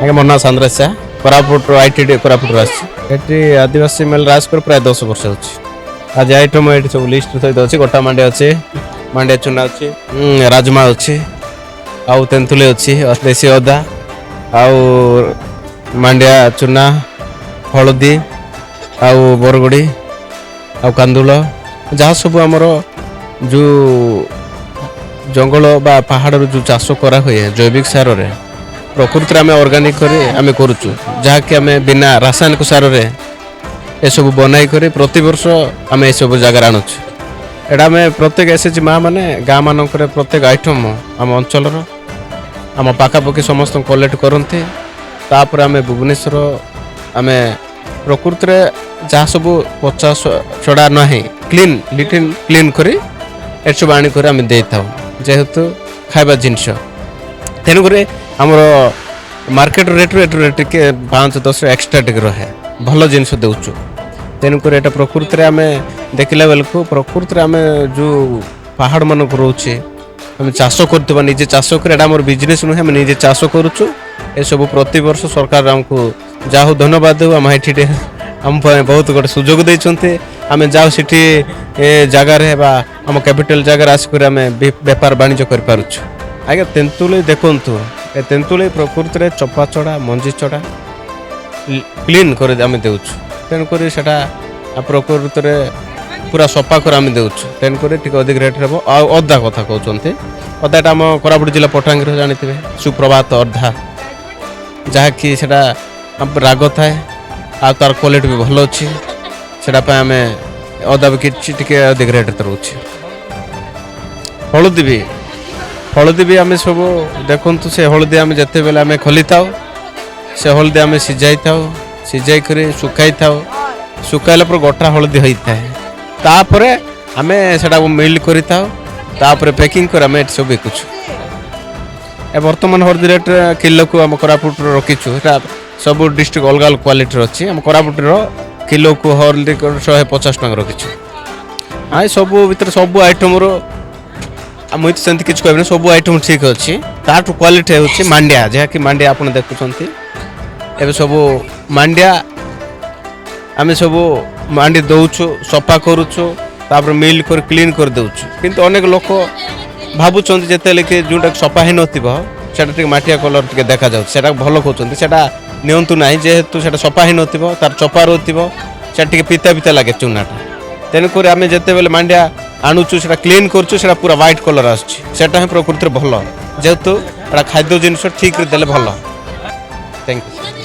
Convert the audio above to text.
ଆଜ୍ଞା ମୋ ନାଁ ସାନ୍ଦ୍ରେଶା କୋରାପୁଟ ଆଇଟିଡି କୋରାପୁଟରୁ ଆସିଛି। ଏଠି ଆଦିବାସୀ ମେଲ ରାଜପୁର ପ୍ରାୟ 10 ବର୍ଷ ହେଉଛି। ଆଜି ଆଇଟମ୍ ଏଠି ସବୁ ଲିଷ୍ଟ ସହିତ ଅଛି। ଗୋଟା ମାଣ୍ଡିଆ ଅଛି, ମାଣ୍ଡିଆ ଚୁନା ଅଛି, ରାଜମା ଅଛି, ଆଉ ତେନ୍ତୁଳି ଅଛି, ଦେଶୀ ଅଦା, ଆଉ ମାଣ୍ଡିଆ ଚୁନା, ହଳଦୀ, ଆଉ ବରଗୁଡ଼ି, ଆଉ କାନ୍ଦୁଳ, ଯାହା ସବୁ ଆମର ଯେଉଁ ଜଙ୍ଗଲ ବା ପାହାଡ଼ରୁ ଯେଉଁ ଚାଷ କରାହୁଏ ଜୈବିକ ସାରରେ ପ୍ରକୃତିରେ ଆମେ ଅର୍ଗାନିକ କରି ଆମେ କରୁଛୁ, ଯାହାକି ଆମେ ବିନା ରାସାୟନିକ ସାରରେ ଏସବୁ ବନାଇ କରି ପ୍ରତିବର୍ଷ ଆମେ ଏସବୁ ଜାଗାରେ ଆଣୁଛୁ। ଏଇଟା ଆମେ ପ୍ରତ୍ୟେକ ଏସ୍ଏଚଜି ମା ମାନେ ଗାଁ ମାନଙ୍କରେ ପ୍ରତ୍ୟେକ ଆଇଟମ୍ ଆମ ଅଞ୍ଚଳର ଆମ ପାଖାପାଖି ସମସ୍ତଙ୍କୁ କଲେକ୍ଟ କରନ୍ତି। ତାପରେ ଆମେ ଭୁବନେଶ୍ୱର ଆମେ ପ୍ରକୃତିରେ ଯାହା ସବୁ ପଚା ଛଡ଼ା ନାହିଁ କ୍ଲିନ୍ କରି ଏସବୁ ଆଣିକରି ଆମେ ଦେଇଥାଉ, ଯେହେତୁ ଖାଇବା ଜିନିଷ। ତେଣୁକରି ଆମର ମାର୍କେଟ ରେଟ୍ରୁ ଏଠୁ ଟିକେ 5-10 ଏକ୍ସଟ୍ରା ଟିକେ ରହେ, ଭଲ ଜିନିଷ ଦେଉଛୁ। ତେଣୁକରି ଏଇଟା ପ୍ରକୃତିରେ ଆମେ ଦେଖିଲା ବେଳକୁ ପ୍ରକୃତିରେ ଆମେ ଯେଉଁ ପାହାଡ଼ ମାନଙ୍କୁ ରହୁଛେ ଆମେ ଚାଷ କରୁଥିବା, ନିଜେ ଚାଷ କରି ଏଇଟା ଆମର ବିଜନେସ୍ ନୁହେଁ, ଆମେ ନିଜେ ଚାଷ କରୁଛୁ। ଏସବୁ ପ୍ରତିବର୍ଷ ସରକାର ଆମକୁ ଯାହା ହଉ ଧନ୍ୟବାଦ ଦେଉ, ଆମ ଏଠି ଆମ ପାଇଁ ବହୁତ ଗୋଟେ ସୁଯୋଗ ଦେଇଛନ୍ତି। ଆମେ ଯାଉ ସେଠି ଏ ଜାଗାରେ ବା ଆମ କ୍ୟାପିଟାଲ ଜାଗାରେ ଆସିକରି ଆମେ ବେପାର ବାଣିଜ୍ୟ କରିପାରୁଛୁ। ଆଜ୍ଞା ତେନ୍ତୁଳି ଦେଖନ୍ତୁ, ଏ ତେନ୍ତୁଳି ପ୍ରକୃତିରେ ଚପା ଚଢ଼ା ମଞ୍ଜି ଚଢ଼ା କ୍ଲିନ୍ କରି ଆମେ ଦେଉଛୁ। ତେଣୁକରି ସେଇଟା ପ୍ରକୃତିରେ ପୁରା ସଫା କରି ଆମେ ଦେଉଛୁ। ତେଣୁକରି ଟିକେ ଅଧିକ ରେଟ୍ରେ ହେବ। ଆଉ ଅଦା କଥା କହୁଛନ୍ତି, ଅଦାଟା ଆମ କୋରାପୁଟ ଜିଲ୍ଲା ପଟାଙ୍ଗୀର ଜାଣିଥିବେ ସୁପ୍ରଭାତ ଅଦା, ଯାହାକି ସେଇଟା ରାଗ ଥାଏ ଆଉ ତାର କ୍ୱାଲିଟି ବି ଭଲ ଅଛି। ସେଇଟା ପାଇଁ ଆମେ ଅଦା ବି କିଛି ଟିକେ ଅଧିକ ରେଟ୍ରେ ରହୁଛି। ହଳଦୀ ବି ଆମେ ସବୁ ଦେଖନ୍ତୁ, ସେ ହଳଦୀ ଆମେ ଯେତେବେଳେ ଆମେ ଖୋଲିଥାଉ ସେ ହଳଦୀ ଆମେ ସିଝାଇ କରି ଶୁଖାଇଥାଉ। ଶୁଖାଇଲା ପରେ ଗୋଟା ହଳଦୀ ହୋଇଥାଏ। ତାପରେ ଆମେ ସେଟାକୁ ମିଲ୍ କରିଥାଉ, ତାପରେ ପ୍ୟାକିଂ କରି ଆମେ ଏଠି ସବୁ ବିକୁଛୁ। ଏ ବର୍ତ୍ତମାନ ହଳଦୀ ରେଟ୍ କିଲୋକୁ ଆମ କୋରାପୁଟରେ ରଖିଛୁ। ସେଟା ସବୁ ଡିଷ୍ଟ୍ରିକ୍ଟ ଅଲଗା ଅଲଗା କ୍ୱାଲିଟିର ଅଛି। ଆମ କୋରାପୁଟର କିଲୋକୁ ହଳଦୀ 150 ଟଙ୍କା ରଖିଛୁ। ଆଉ ସବୁ ଭିତରେ ସବୁ ଆଇଟମ୍ର ମୁଁ ତ ସେମିତି କିଛି କହିବିନି, ସବୁ ଆଇଟମ୍ ଠିକ୍ ଅଛି। ତାଠୁ କ୍ୱାଲିଟି ହେଉଛି ମାଣ୍ଡିଆ, ଯାହାକି ମାଣ୍ଡିଆ ଆପଣ ଦେଖୁଛନ୍ତି। ଏବେ ସବୁ ମାଣ୍ଡିଆ ଆମେ ସବୁ ମାଣ୍ଡି ଦେଉଛୁ, ସଫା କରୁଛୁ, ତାପରେ ମିଲ୍ କରି କ୍ଲିନ୍ କରି ଦେଉଛୁ। କିନ୍ତୁ ଅନେକ ଲୋକ ଭାବୁଛନ୍ତି ଯେତେବେଳେ କି ଯେଉଁଟାକି ସଫା ହେଇନଥିବ ସେଇଟା ଟିକେ ମାଟିଆ କଲର୍ ଟିକେ ଦେଖାଯାଉଛି, ସେଇଟା ଭଲ କହୁଛନ୍ତି। ସେଇଟା ନିଅନ୍ତୁ ନାହିଁ, ଯେହେତୁ ସେଇଟା ସଫା ହେଇନଥିବ, ତାର ଚପା ରହୁଥିବ, ସେଇଟା ଟିକେ ପିତା ଲାଗେ ଚୁନାଟା। ତେଣୁକରି ଆମେ ଯେତେବେଳେ ମାଣ୍ଡିଆ ଆଣୁଛୁ ସେଇଟା କ୍ଲିନ୍ କରୁଛୁ, ସେଇଟା ପୁରା ହ୍ୱାଇଟ୍ କଲର୍ ଆସୁଛି। ସେଇଟା ହିଁ ପ୍ରକୃତିରେ ଭଲ, ଯେହେତୁ ଏଇଟା ଖାଦ୍ୟ ଜିନିଷ ଠିକ୍ରେ ଦେଲେ ଭଲ। Thank you.